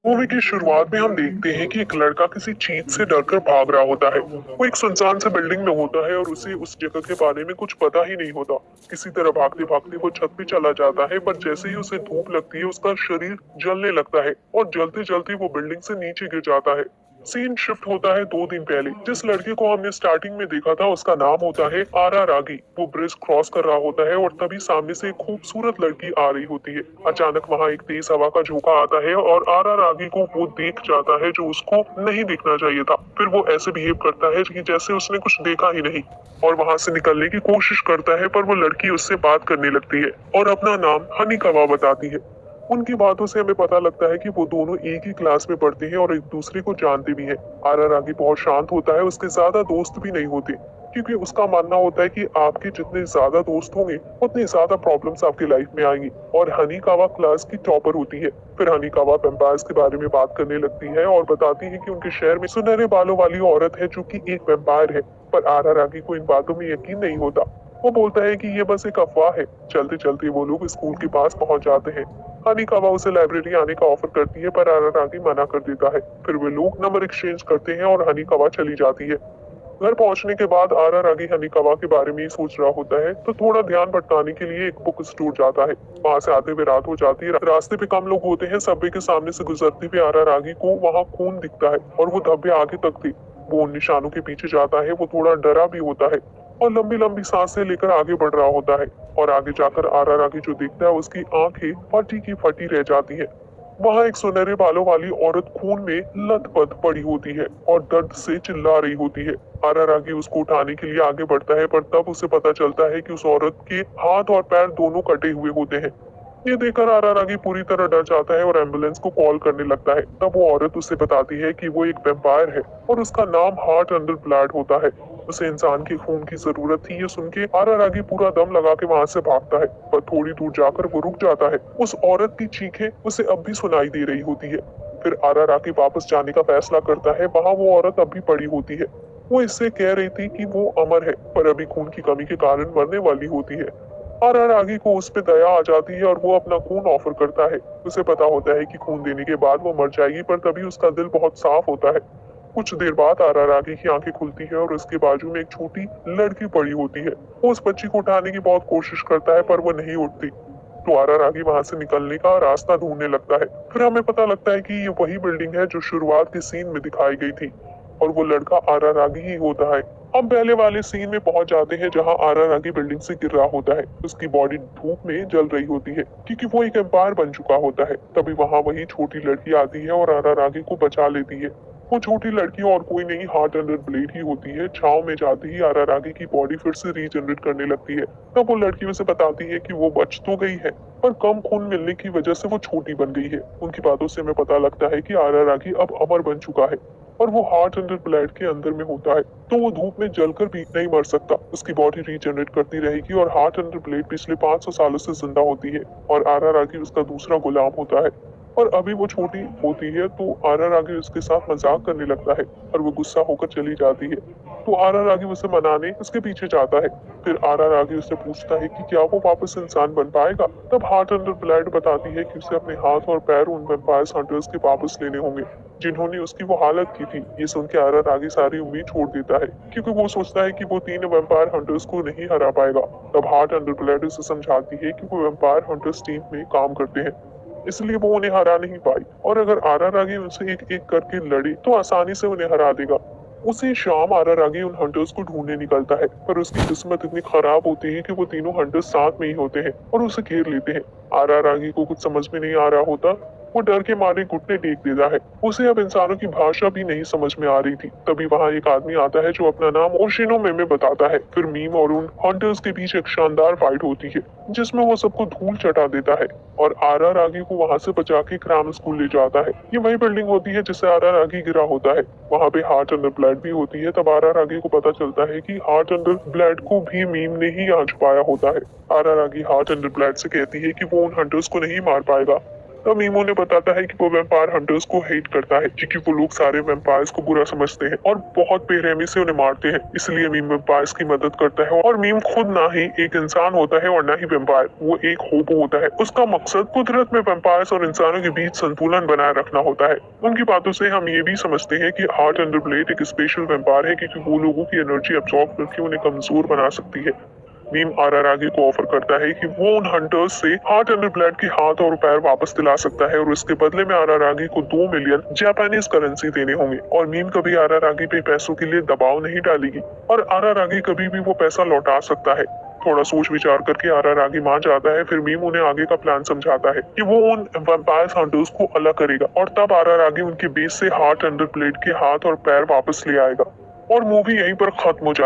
Movie की शुरुआत में हम देखते हैं कि एक लड़का किसी चीज से डरकर भाग रहा होता है। वो एक सुनसान से बिल्डिंग में होता है और उसे उस जगह के बारे में कुछ पता ही नहीं होता। किसी तरह भागते भागते वो छत पे चला जाता है, पर जैसे ही उसे धूप लगती है उसका शरीर जलने लगता है और जलते जलते वो बिल्डिंग से नीचे गिर जाता है। सीन शिफ्ट होता है 2 दिन पहले। जिस लड़के को हमने स्टार्टिंग में देखा था उसका नाम होता है आरा रागी। वो ब्रिज क्रॉस कर रहा होता है और तभी सामने से एक खूबसूरत लड़की आ रही होती है। अचानक वहाँ एक तेज हवा का झोंका आता है और आरा रागी को वो देख जाता है जो उसको नहीं दिखना चाहिए था। फिर वो ऐसे बिहेव करता है कि जैसे उसने कुछ देखा ही नहीं और वहां से निकलने की कोशिश करता है, पर वो लड़की उससे बात करने लगती है और अपना नाम हनी कवा बताती है। उनकी बातों से हमें पता लगता है कि वो दोनों एक ही क्लास में पढ़ते हैं और एक दूसरे को जानते भी हैं। आरा रागी बहुत शांत होता है, उसके ज्यादा दोस्त भी नहीं होते, क्योंकि उसका मानना होता है कि आपके जितने ज्यादा दोस्त होंगे उतनी ज्यादा प्रॉब्लम्स आपकी लाइफ में आएंगी। और हनीकावा क्लास की टॉपर होती है। फिर हनीकावा वेम्पायर्स के बारे में बात करने लगती है और बताती है कि उनके शहर में सुनहरे बालों वाली औरत है जो कि एक वेम्पायर है। पर आरा रागी को इन बातों में यकीन नहीं होता। वो बोलता है कि ये बस एक अफवाह है। चलते चलते वो लोग स्कूल के पास पहुंच जाते हैं। हनीकावा उसे लाइब्रेरी आने का ऑफर करती है, पर आरा रागी मना कर देता है। फिर वे लोग नंबर एक्सचेंज करते हैं और हनीकावा चली जाती है। घर पहुंचने के बाद आरा रागी हनीकावा के बारे में ही सोच रहा होता है, तो थोड़ा ध्यान भटकाने के लिए एक बुक स्टोर जाता है। वहां से आते हुए रात हो जाती है। रास्ते पे कम लोग होते हैं। सबवे के सामने से गुजरते हुए आरा रागी को वहां खून दिखता है और वो धब्बे आगे तक थे। वो उन निशानों के पीछे जाता है। वो थोड़ा डरा भी होता है और लंबी लंबी सांसें लेकर आगे बढ़ रहा होता है। और आगे जाकर आरा रागी जो दिखता है उसकी आंखें फटी की फटी रह जाती है। वहां एक सुनहरे बालों वाली औरत खून में लथपथ पड़ी होती है और दर्द से चिल्ला रही होती है। आरा रागी उसको उठाने के लिए आगे बढ़ता है, पर तब उसे पता चलता है कि उस औरत के हाथ और पैर दोनों कटे हुए होते हैं। ये देखकर आरा रागी पूरी तरह डर जाता है और एम्बुलेंस को कॉल करने लगता है। तब वो औरत उससे बताती है कि वो एक वेम्पायर है और उसका नाम हार्ट अंडर ब्लड होता है। उसे इंसान के खून की जरूरत थी। ये सुन के आरा रागी पूरा दम लगा के वहां से भागता है, पर थोड़ी दूर जाकर वो रुक जाता है। उस औरत की चीखें उसे अब भी सुनाई दे रही होती है। फिर आरा रागी वापस जाने का फैसला करता है। वहाँ वो औरत अभी पड़ी होती है। वो इससे कह रही थी कि वो अमर है, पर अभी खून की कमी के कारण मरने वाली होती है। आर रागी को उस पे दया आ जाती है और वो अपना खून ऑफर करता है। उसे पता होता है कि खून देने के बाद वो मर जाएगी, पर तभी उसका दिल बहुत साफ होता है। कुछ देर बाद आरा रागी की आंखें खुलती है और उसके बाजू में एक छोटी लड़की पड़ी होती है। वो उस बच्ची को उठाने की बहुत कोशिश करता है, पर वो नहीं उठती। तो आरा रागी वहां से निकलने का रास्ता ढूंढने लगता है। फिर हमें पता लगता है कि ये वही बिल्डिंग है जो शुरुआत के सीन में दिखाई गई थी और वो लड़का आरा रागी ही होता है। हम पहले वाले सीन में पहुंच जाते हैं जहां आरा रागी बिल्डिंग से गिर रहा होता है। उसकी बॉडी धूप में जल रही होती है क्योंकि वो एक एम्पायर बन चुका होता है। तभी वहां वही छोटी लड़की आती है और आरा रागी को बचा लेती है। वो छोटी लड़की और कोई नहीं, हार्ट अंडर ब्लेड ही होती है। छाव में जाते ही आरा रागी की बॉडी फिर से रीजनरेट करने लगती है। तब वो लड़की उसे बताती है कि वो बच तो गई है, पर कम खून मिलने की वजह से वो छोटी बन गई है। उनकी बातों से हमें पता लगता है कि आरा रागी अब अमर बन चुका है और वो हार्ट अंडर ब्लेड के अंदर में होता है, तो वो धूप में जलकर भी नहीं मर सकता। उसकी बॉडी रीजनरेट करती रहेगी और हार्ट अंडर ब्लेड पिछले 500 सालों से जिंदा होती है और आरा रागी उसका दूसरा गुलाम होता है। और अभी वो छोटी होती है तो आरा रागी उसके साथ मजाक करने लगता है और वो गुस्सा होकर चली जाती है। तो आरा रागी उसे मनाने उसके पीछे जाता है। फिर आरा रागी उससे पूछता है कि क्या वो वापस इंसान बन पाएगा। तब हार्ट अंडर ब्लड बताती है कि उसे अपने हाथ और पैर उन वेम्पायर हंटर्स के वापस लेने होंगे जिन्होंने उसकी वो हालत की थी। ये सुन के आरा रागी सारी उम्मीद छोड़ देता है क्योंकि वो सोचता है कि वो 3 वेम्पायर हंटर्स को नहीं हरा पाएगा। तब हार्ट अंडर ब्लड उसे समझाती है कि वो वेम्पायर हंटर्स टीम में काम करते हैं, इसलिए वो उन्हें हरा नहीं पाई और अगर आरा रागी उनसे एक एक करके लड़े तो आसानी से उन्हें हरा देगा। उसी शाम आरा रागी उन हंटर्स को ढूंढने निकलता है, पर उसकी किस्मत इतनी खराब होती है कि वो तीनों हंटर्स साथ में ही होते हैं और उसे घेर लेते हैं। आरा रागी को कुछ समझ में नहीं आ रहा होता। वो डर के मारे घुटने टेक देता है। उसे अब इंसानों की भाषा भी नहीं समझ में आ रही थी। तभी वहाँ एक आदमी आता है जो अपना नाम ओशिनो में बताता है। फिर मीम और उन हंटर्स के बीच एक शानदार फाइट होती है जिसमें वो सबको धूल चटा देता है और आरा रागी को वहां से बचा के क्राम स्कूल ले जाता है। ये वही बिल्डिंग होती है जिससे आरा रागी गिरा होता है। वहाँ पे हार्ट अंडर ब्लड भी होती है। तब आरा रागी को पता चलता है कि हार्ट अंडर ब्लड को भी मीम ने ही आज पाया होता है। आरा रागी हार्ट अंडर ब्लड से कहती है कि वो उन हंटर्स को नहीं मार पाएगा तब मीम उन्हें बताता है कि वो वैम्पायर हंटर्स को हेट करता है क्योंकि वो लोग सारे वैम्पायर्स को बुरा समझते हैं और बहुत बेरहमी से उन्हें मारते हैं। इसलिए मीम वैम्पायर्स की मदद करता है और मीम खुद ना ही एक इंसान होता है और ना ही वैम्पायर, वो एक होबो होता है। उसका मकसद कुदरत में वैम्पायर्स और इंसानों के बीच संतुलन बनाए रखना होता है। उनकी बातों से हम ये भी समझते हैं कि हार्ट अंडर ब्लेड एक स्पेशल वैम्पायर है क्योंकि वो लोगों की एनर्जी अब्सॉर्ब करके उन्हें कमजोर बना सकती है। मीम आरारागी को ऑफर करता है कि वो उन हंटर्स से हार्ट अंडर ब्लेड के हाथ और पैर वापस दिला सकता है और उसके बदले में आरारागी को 2 मिलियन जापानीज करेंसी देने होंगे। और मीम कभी आरारागी पे पैसों के लिए दबाव नहीं डालेगी और आरारागी कभी भी वो पैसा लौटा सकता है। थोड़ा सोच विचार करके आरारागी मान जाता है। फिर मीम उन्हें आगे का प्लान समझाता है कि वो उन वैम्पायर हंटर्स को अलग करेगा और तब आरारागी उनके बेस से हार्ट अंडर ब्लेड के हाथ और पैर वापस ले आएगा और मूवी यहीं पर खत्म हो जाती है।